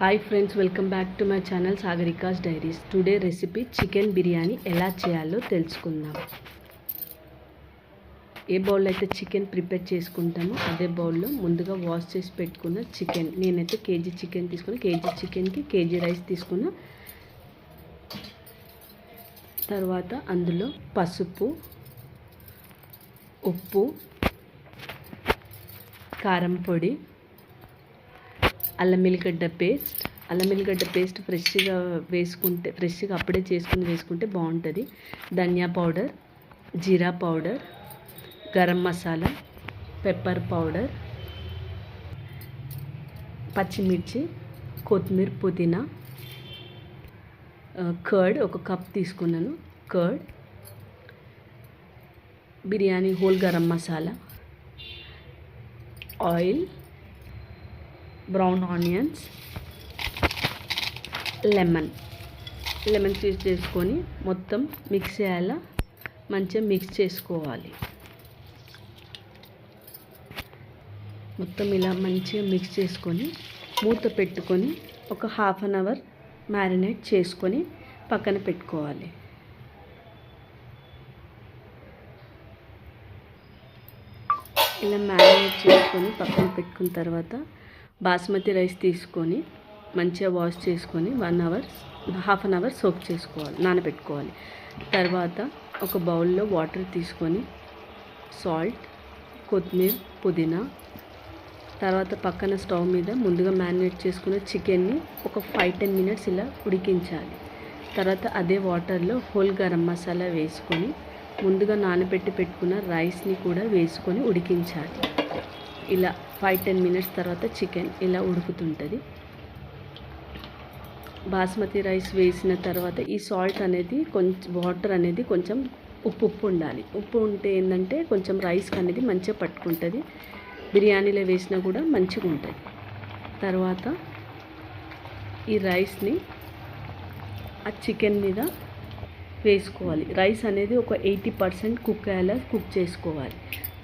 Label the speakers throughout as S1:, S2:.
S1: Hi friends, welcome back to my channel Sagarika's diaries. Today recipe chicken biryani ఎలా చేయాలో తెలుసుకుందాం. ఏ బౌల్లో అయితే చికెన్ ప్రిపేర్ చేసుకుంటామో అదే బౌల్లో ముందుగా వాష్ చేసి పెట్టుకున్న చికెన్, నేనైతే కేజీ చికెన్ తీసుకున్న. కేజీ చికెన్కి కేజీ రైస్ తీసుకున్న. తర్వాత అందులో పసుపు, ఉప్పు, కారం పొడి, అల్లం ఎల్లిగడ్డ పేస్ట్ ఫ్రెష్గా వేసుకుంటే, ఫ్రెష్గా అప్పుడే వేసుకుంటే బాగుంటుంది. ధనియా పౌడర్, జీరా powder, garam masala, pepper powder, పచ్చిమిర్చి, కొత్తిమీర, పుదీనా, కర్డ్ ఒక కప్ తీసుకున్నాను. Curd, biryani whole garam masala, oil, brown onions, lemon piece చేసుకొని మొత్తం మిక్స్ చేయాలా, మంచిగా మిక్స్ చేసుకోవాలి. మొత్తం ఇలా మంచిగా మిక్స్ చేసుకొని మూత పెట్టుకొని ఒక హాఫ్ అన్ అవర్ మ్యారినేట్ చేసుకొని పక్కన పెట్టుకోవాలి. ఇలా మ్యారినేట్ చేసుకొని పక్కన పెట్టుకున్న తర్వాత బాస్మతి రైస్ తీసుకొని మంచిగా వాష్ చేసుకొని హాఫ్ అన్ అవర్ సోక్ చేసుకోవాలి, నానబెట్టుకోవాలి. తర్వాత ఒక బౌల్లో వాటర్ తీసుకొని సాల్ట్, కొత్తిమీర, పుదీనా, తర్వాత పక్కన స్టవ్ మీద ముందుగా మ్యారినేట్ చేసుకున్న చికెన్ని ఒక 5-10 మినిట్స్ ఇలా ఉడికించాలి. తర్వాత అదే వాటర్లో హోల్ గరం మసాలా వేసుకొని ముందుగా నానబెట్టి పెట్టుకున్న రైస్ని కూడా వేసుకొని ఉడికించాలి. ఇలా 5-10 మినిట్స్ తర్వాత చికెన్ ఇలా ఉడుకుతుంటుంది. బాస్మతి రైస్ వేసిన తర్వాత ఈ సాల్ట్ అనేది వాటర్ అనేది కొంచెం ఉప్పు ఉండాలి. ఉప్పు ఉంటే ఏంటంటే కొంచెం రైస్కి అనేది మంచిగా పట్టుకుంటుంది. బిర్యానీలో వేసినా కూడా మంచిగా ఉంటుంది. తర్వాత ఈ రైస్ని ఆ చికెన్ మీద వేసుకోవాలి. రైస్ అనేది ఒక 80% కుక్ అయ్యేలా కుక్ చేసుకోవాలి.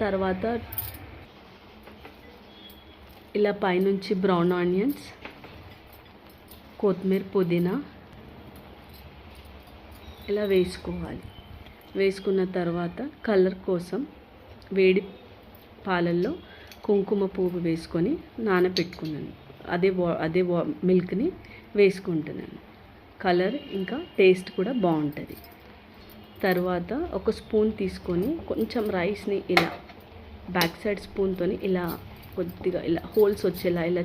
S1: తర్వాత ఇలా పైనుంచి బ్రౌన్ ఆనియన్స్, కొత్తిమీర, పుదీనా ఇలా వేసుకోవాలి. వేసుకున్న తర్వాత కలర్ కోసం వేడి పాలల్లో కుంకుమ పువ్వు వేసుకొని నానబెట్టుకున్నాను. అదే మిల్క్ని వేసుకుంటున్నాను. కలర్ ఇంకా టేస్ట్ కూడా బాగుంటుంది. తర్వాత ఒక స్పూన్ తీసుకొని కొంచెం రైస్ని ఇలా బ్యాక్ సైడ్ స్పూన్తో ఇలా కొద్దిగా ఇలా హోల్స్ వచ్చేలా ఇలా